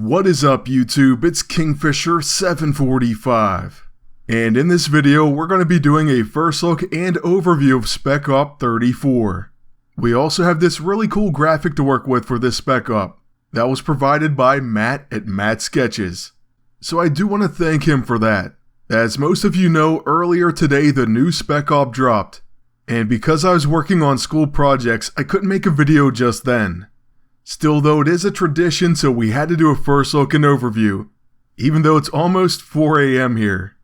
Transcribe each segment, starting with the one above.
What is up YouTube, it's Kingfisher745. And in this video we're going to be doing a first look and overview of Spec Op 34. We also have this really cool graphic to work with for this Spec Op that was provided by Matt at Matt Sketches. So I do want to thank him for that. As most of you know, earlier today the new Spec Op dropped, and because I was working on school projects I couldn't make a video just then. Still though, it is a tradition, so we had to do a first look and overview, even though it's almost 4 AM here.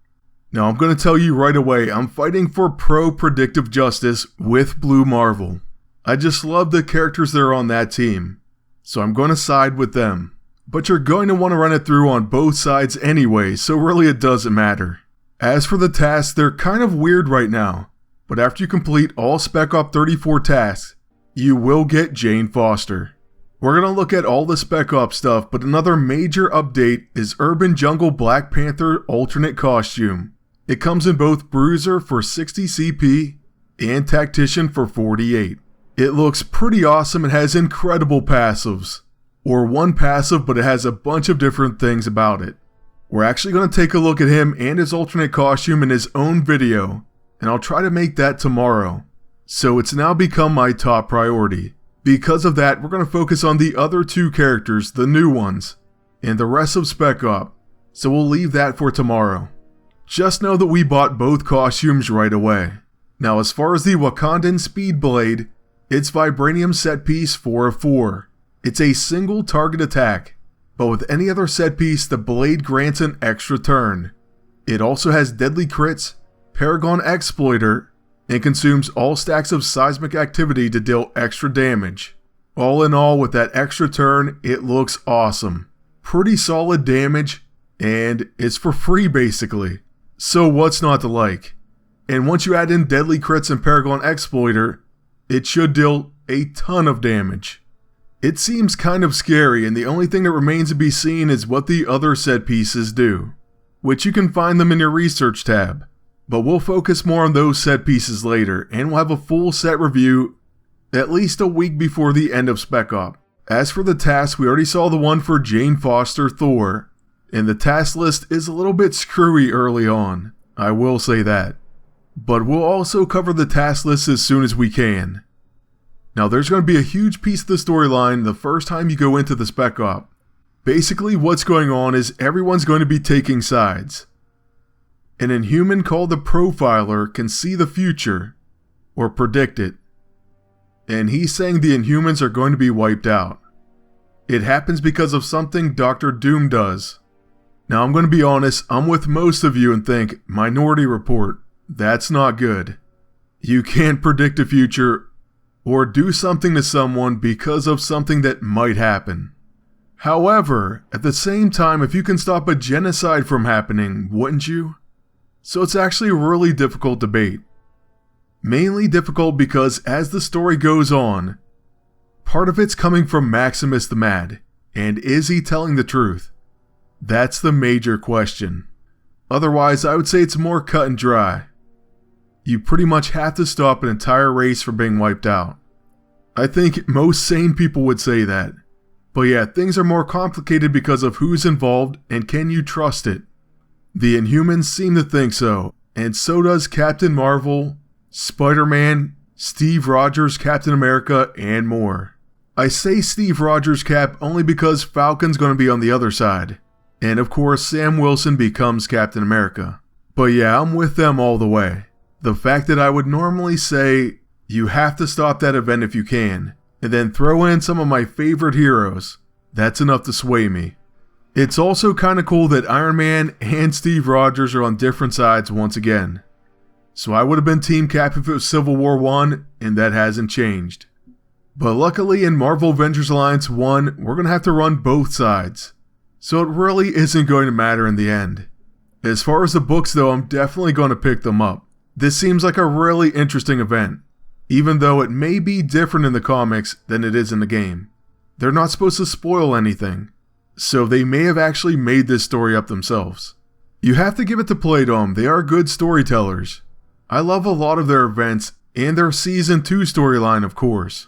Now I'm going to tell you right away, I'm fighting for pro-predictive justice with Blue Marvel. I just love the characters that are on that team, so I'm going to side with them. But you're going to want to run it through on both sides anyway, so really it doesn't matter. As for the tasks, they're kind of weird right now, but after you complete all Spec Op 34 tasks, you will get Jane Foster. We're going to look at all the Spec Op stuff, but another major update is Urban Jungle Black Panther alternate costume. It comes in both Bruiser for 60 CP and Tactician for 48. It looks pretty awesome and has incredible passives. Or one passive, but it has a bunch of different things about it. We're actually going to take a look at him and his alternate costume in his own video, and I'll try to make that tomorrow. So it's now become my top priority. Because of that, we're going to focus on the other two characters, the new ones, and the rest of Spec Op, so we'll leave that for tomorrow. Just know that we bought both costumes right away. Now as far as the Wakandan Speed Blade, it's Vibranium set piece 4 of 4. It's a single target attack, but with any other set piece the blade grants an extra turn. It also has deadly crits, Paragon Exploiter, and consumes all stacks of seismic activity to deal extra damage. All in all, with that extra turn, it looks awesome. Pretty solid damage, and it's for free basically. So what's not to like? And once you add in deadly crits and Paragon Exploiter, it should deal a ton of damage. It seems kind of scary, and the only thing that remains to be seen is what the other set pieces do, which you can find them in your research tab. But we'll focus more on those set pieces later, and we'll have a full set review at least a week before the end of Spec Op. As for the tasks, we already saw the one for Jane Foster Thor, and the task list is a little bit screwy early on, I will say that. But we'll also cover the task list as soon as we can. Now there's going to be a huge piece of the storyline the first time you go into the Spec Op. Basically what's going on is everyone's going to be taking sides. An Inhuman called the Profiler can see the future, or predict it, and he's saying the Inhumans are going to be wiped out. It happens because of something Dr. Doom does. Now I'm going to be honest, I'm with most of you and think, Minority Report, that's not good. You can't predict the future, or do something to someone because of something that might happen. However, at the same time, if you can stop a genocide from happening, wouldn't you? So it's actually a really difficult debate. Mainly difficult because as the story goes on, part of it's coming from Maximus the Mad, and is he telling the truth? That's the major question. Otherwise, I would say it's more cut and dry. You pretty much have to stop an entire race from being wiped out. I think most sane people would say that. But yeah, things are more complicated because of who's involved and can you trust it. The Inhumans seem to think so, and so does Captain Marvel, Spider-Man, Steve Rogers, Captain America, and more. I say Steve Rogers Cap only because Falcon's going to be on the other side, and of course Sam Wilson becomes Captain America. But yeah, I'm with them all the way. The fact that I would normally say, you have to stop that event if you can, and then throw in some of my favorite heroes, that's enough to sway me. It's also kinda cool that Iron Man and Steve Rogers are on different sides once again. So I would have been Team Cap if it was Civil War 1, and that hasn't changed. But luckily in Marvel Avengers Alliance 1, we're gonna have to run both sides. So it really isn't going to matter in the end. As far as the books though, I'm definitely going to pick them up. This seems like a really interesting event, even though it may be different in the comics than it is in the game. They're not supposed to spoil anything, so they may have actually made this story up themselves. You have to give it to Playdom, they are good storytellers. I love a lot of their events, and their Season 2 storyline of course.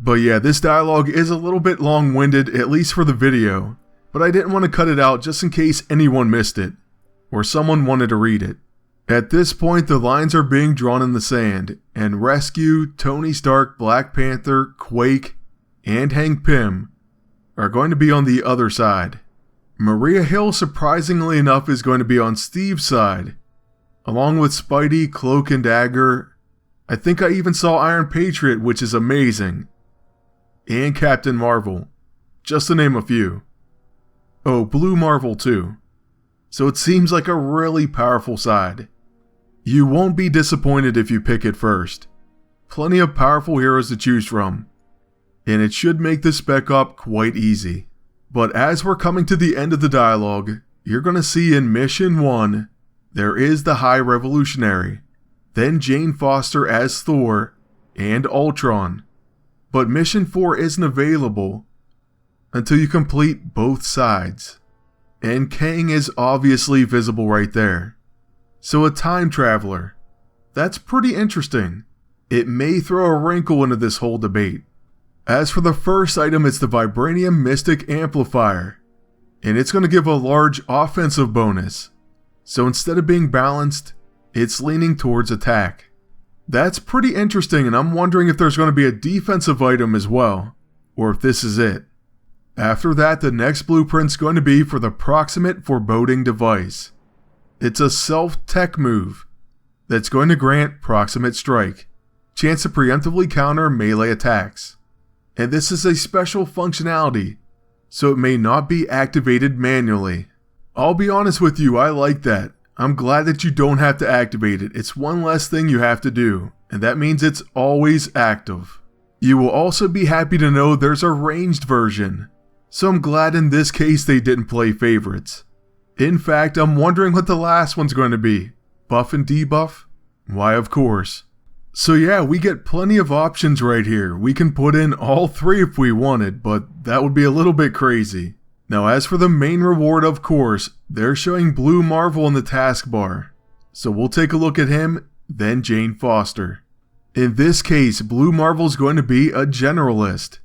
But yeah, this dialogue is a little bit long-winded, at least for the video, but I didn't want to cut it out just in case anyone missed it, or someone wanted to read it. At this point, the lines are being drawn in the sand, and Rescue, Tony Stark, Black Panther, Quake, and Hank Pym are going to be on the other side. Maria Hill, surprisingly enough, is going to be on Steve's side, along with Spidey, Cloak and Dagger. I think I even saw Iron Patriot, which is amazing, and Captain Marvel, just to name a few. Oh, Blue Marvel too. So it seems like a really powerful side. You won't be disappointed if you pick it first. Plenty of powerful heroes to choose from, and it should make the Spec Op quite easy. But as we're coming to the end of the dialogue, you're going to see in Mission 1, there is the High Revolutionary, then Jane Foster as Thor, and Ultron. But Mission 4 isn't available until you complete both sides. And Kang is obviously visible right there. So a time traveler. That's pretty interesting. It may throw a wrinkle into this whole debate. As for the first item, it's the Vibranium Mystic Amplifier, and it's going to give a large offensive bonus. So instead of being balanced, it's leaning towards attack. That's pretty interesting, and I'm wondering if there's going to be a defensive item as well, or if this is it. After that, the next blueprint's going to be for the Proximate Foreboding Device. It's a self-tech move that's going to grant Proximate Strike, chance to preemptively counter melee attacks. And this is a special functionality, so it may not be activated manually. I'll be honest with you, I like that. I'm glad that you don't have to activate it. It's one less thing you have to do, and that means it's always active. You will also be happy to know there's a ranged version, so I'm glad in this case they didn't play favorites. In fact, I'm wondering what the last one's going to be. Buff and debuff? Why, of course. So yeah, we get plenty of options right here. We can put in all three if we wanted, but that would be a little bit crazy. Now as for the main reward, of course, they're showing Blue Marvel in the taskbar. So we'll take a look at him, then Jane Foster. In this case, Blue Marvel's going to be a generalist,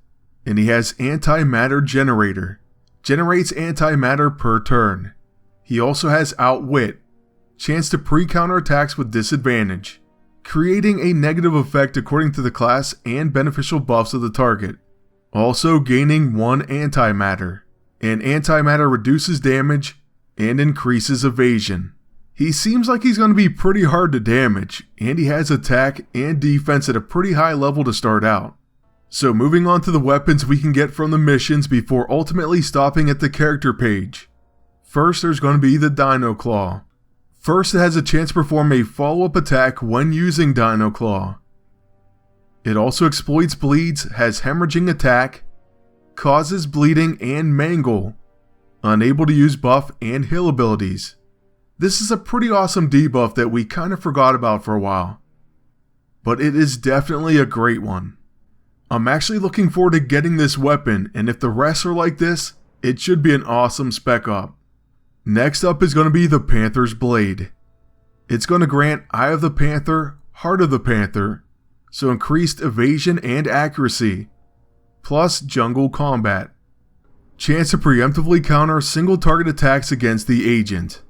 and he has Antimatter Generator. Generates antimatter per turn. He also has Outwit, chance to pre-counter attacks with disadvantage, creating a negative effect according to the class and beneficial buffs of the target. Also gaining 1 antimatter, and antimatter reduces damage and increases evasion. He seems like he's going to be pretty hard to damage, and he has attack and defense at a pretty high level to start out. So moving on to the weapons we can get from the missions before ultimately stopping at the character page. First, there's going to be the Dino Claw. First, it has a chance to perform a follow-up attack when using Dino Claw. It also exploits bleeds, has hemorrhaging attack, causes bleeding and mangle, unable to use buff and heal abilities. This is a pretty awesome debuff that we kind of forgot about for a while, but it is definitely a great one. I'm actually looking forward to getting this weapon, and if the rest are like this, it should be an awesome Spec Op. Next up is going to be the Panther's Blade. It's going to grant Eye of the Panther, Heart of the Panther, so increased evasion and accuracy, plus jungle combat. Chance to preemptively counter single target attacks against the agent.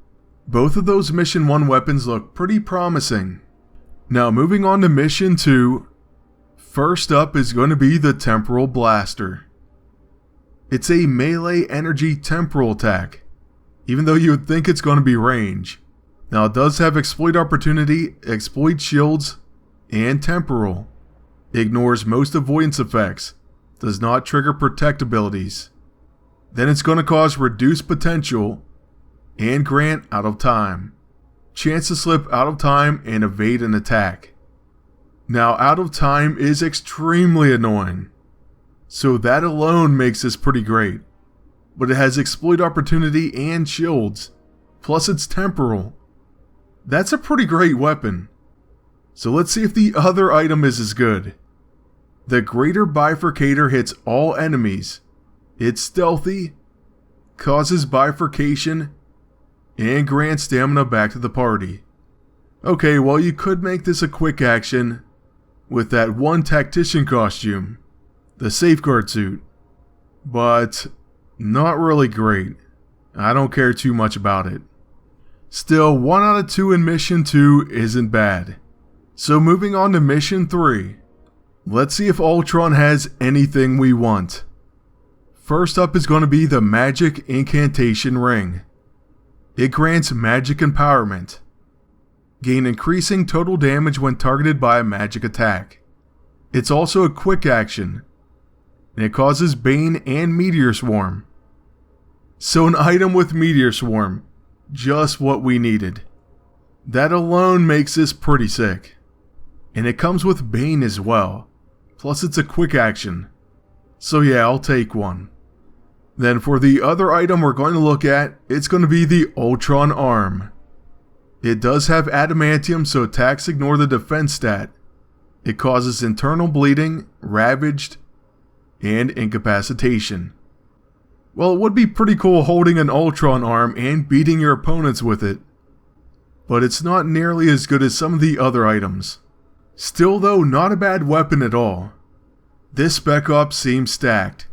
Both of those Mission 1 weapons look pretty promising. Now moving on to Mission 2, first up is going to be the Temporal Blaster. It's a melee energy temporal attack, even though you would think it's going to be range. Now it does have exploit opportunity, exploit shields, and temporal. Ignores most avoidance effects, does not trigger protect abilities. Then it's going to cause reduced potential and grant out of time. Chance to slip out of time and evade an attack. Now out of time is extremely annoying, so that alone makes this pretty great. But it has exploit opportunity and shields, plus it's temporal. That's a pretty great weapon. So let's see if the other item is as good. The Greater Bifurcator hits all enemies. It's stealthy, causes bifurcation, and grants stamina back to the party. Okay, well you could make this a quick action with that one tactician costume, the safeguard suit. But Not really great. I don't care too much about it. Still, 1 out of 2 in Mission 2 isn't bad. So moving on to Mission 3. Let's see if Ultron has anything we want. First up is going to be the Magic Incantation Ring. It grants magic empowerment. Gain increasing total damage when targeted by a magic attack. It's also a quick action, and it causes Bane and Meteor Swarm. So an item with Meteor Swarm, just what we needed. That alone makes this pretty sick. And it comes with Bane as well, plus it's a quick action. So yeah, I'll take one. Then for the other item we're going to look at, it's going to be the Ultron Arm. It does have adamantium, so attacks ignore the defense stat. It causes internal bleeding, ravaged, and incapacitation. Well, it would be pretty cool holding an Ultron arm and beating your opponents with it, but it's not nearly as good as some of the other items. Still though, not a bad weapon at all. This Spec Op seems stacked,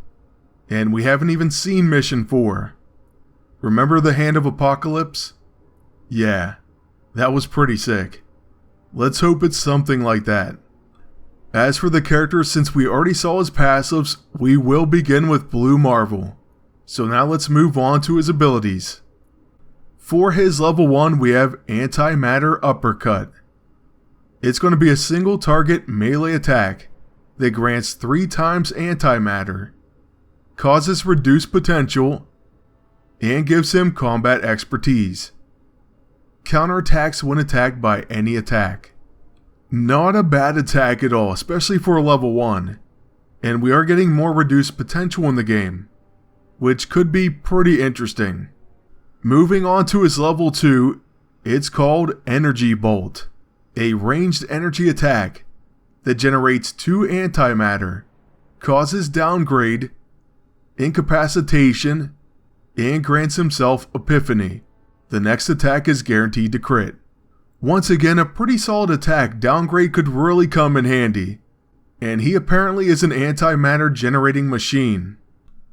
and we haven't even seen Mission 4. Remember the Hand of Apocalypse? Yeah, that was pretty sick. Let's hope it's something like that. As for the character, since we already saw his passives, we will begin with Blue Marvel. So now let's move on to his abilities. For his level 1, we have Antimatter Uppercut. It's going to be a single target melee attack that grants 3 times antimatter, causes reduced potential, and gives him combat expertise. Counterattacks when attacked by any attack. Not a bad attack at all, especially for level 1, and we are getting more reduced potential in the game, which could be pretty interesting. Moving on to his level 2, it's called Energy Bolt, a ranged energy attack that generates 2 antimatter, causes downgrade, incapacitation, and grants himself Epiphany. The next attack is guaranteed to crit. Once again, a pretty solid attack. Downgrade could really come in handy, and he apparently is an antimatter generating machine.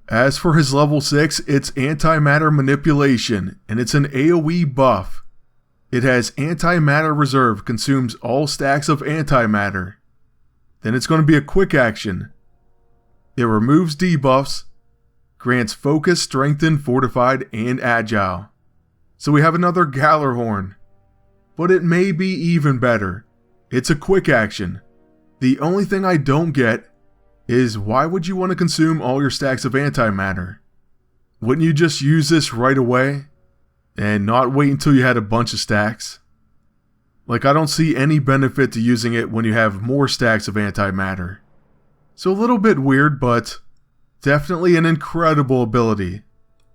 As for his level 6, it's Antimatter Manipulation, and it's an AoE buff. It has Antimatter Reserve, consumes all stacks of antimatter. Then it's going to be a quick action. It removes debuffs, grants Focus, Strengthened, Fortified, and Agile. So we have another Gallarhorn. But it may be even better. It's a quick action. The only thing I don't get is why would you want to consume all your stacks of antimatter? Wouldn't you just use this right away and not wait until you had a bunch of stacks? Like, I don't see any benefit to using it when you have more stacks of antimatter. So a little bit weird, but definitely an incredible ability.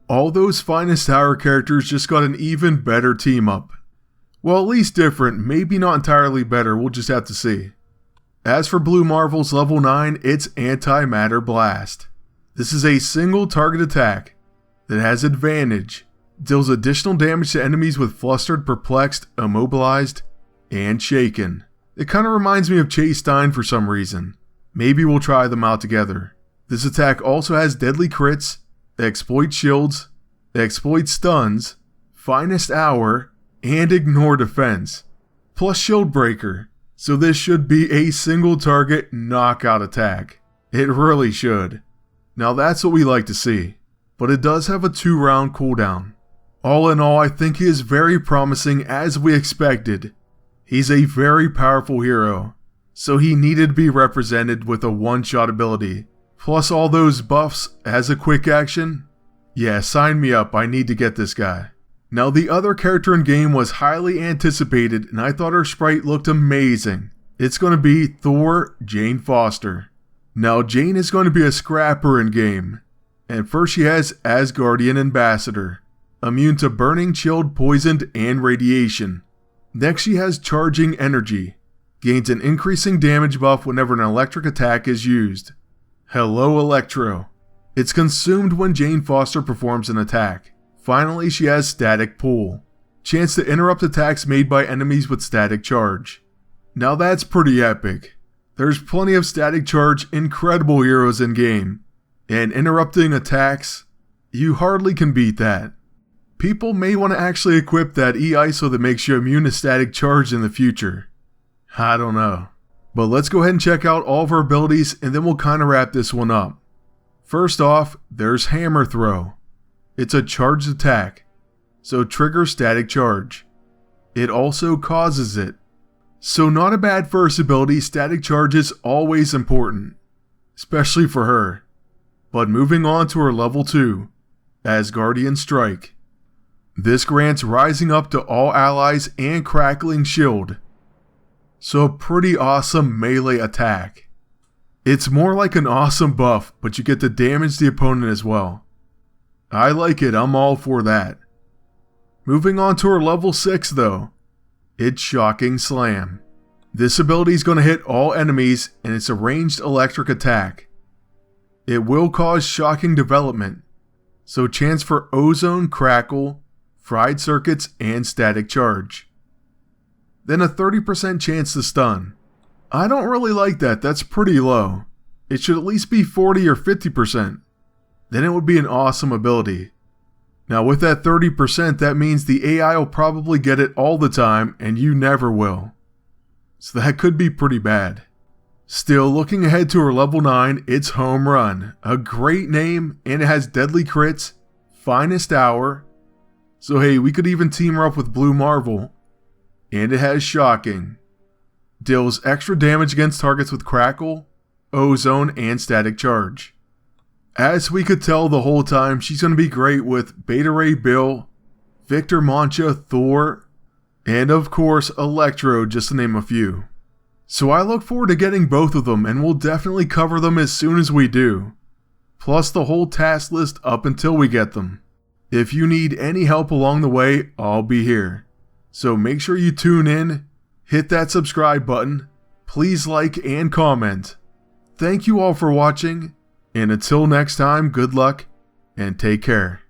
All those Finest Hour characters just got an even better team up. Well, at least different, maybe not entirely better, we'll just have to see. As for Blue Marvel's level 9, it's Antimatter Blast. This is a single target attack that has advantage, deals additional damage to enemies with Flustered, Perplexed, Immobilized, and Shaken. It kinda reminds me of Chase Stein for some reason. Maybe we'll try them out together. This attack also has deadly crits, exploit shields, exploit stuns, Finest Hour, and ignore defense, plus Shield Breaker. So this should be a single target knockout attack. It really should. Now that's what we like to see. But it does have a 2-round cooldown. All in all, I think he is very promising as we expected. He's a very powerful hero, so he needed to be represented with a one-shot ability. Plus all those buffs as a quick action. Yeah, sign me up, I need to get this guy. Now the other character in game was highly anticipated and I thought her sprite looked amazing. It's going to be Thor, Jane Foster. Now Jane is going to be a scrapper in game. And first she has Asgardian Ambassador, immune to burning, chilled, poisoned, and radiation. Next she has Charging Energy, gains an increasing damage buff whenever an electric attack is used. Hello Electro. It's consumed when Jane Foster performs an attack. Finally, she has Static Pull, chance to interrupt attacks made by enemies with static charge. Now that's pretty epic. There's plenty of static charge incredible heroes in game, and interrupting attacks You hardly can beat that. People may want to actually equip that E-ISO that makes you immune to static charge in the future. I don't know. But let's go ahead and check out all of her abilities and then we'll kind of wrap this one up. First off, there's Hammer Throw. It's a charged attack, so triggers static charge. It also causes it. So not a bad first ability, static charge is always important, especially for her. But moving on to her level 2, Asgardian Strike. This grants rising up to all allies and crackling shield. So a pretty awesome melee attack. It's more like an awesome buff, but you get to damage the opponent as well. I like it, I'm all for that. Moving on to her level 6 though, it's Shocking Slam. This ability is going to hit all enemies and it's a ranged electric attack. It will cause shocking development, so chance for ozone, crackle, fried circuits, and static charge. Then a 30% chance to stun. I don't really like that, that's pretty low. It should at least be 40 or 50%. Then it would be an awesome ability. Now with that 30%, that means the AI will probably get it all the time and you never will. So that could be pretty bad. Still, looking ahead to her level 9, it's Home Run. A great name, and it has deadly crits, finest hour. So hey, we could even team her up with Blue Marvel. And it has Shocking. Deals extra damage against targets with Crackle, Ozone, and Static Charge. As we could tell the whole time, she's going to be great with Beta Ray Bill, Victor Mancha, Thor, and of course Electro, just to name a few. So I look forward to getting both of them, and we'll definitely cover them as soon as we do. Plus the whole task list up until we get them. If you need any help along the way, I'll be here. So make sure you tune in, hit that subscribe button, please like and comment. Thank you all for watching, and until next time, good luck and take care.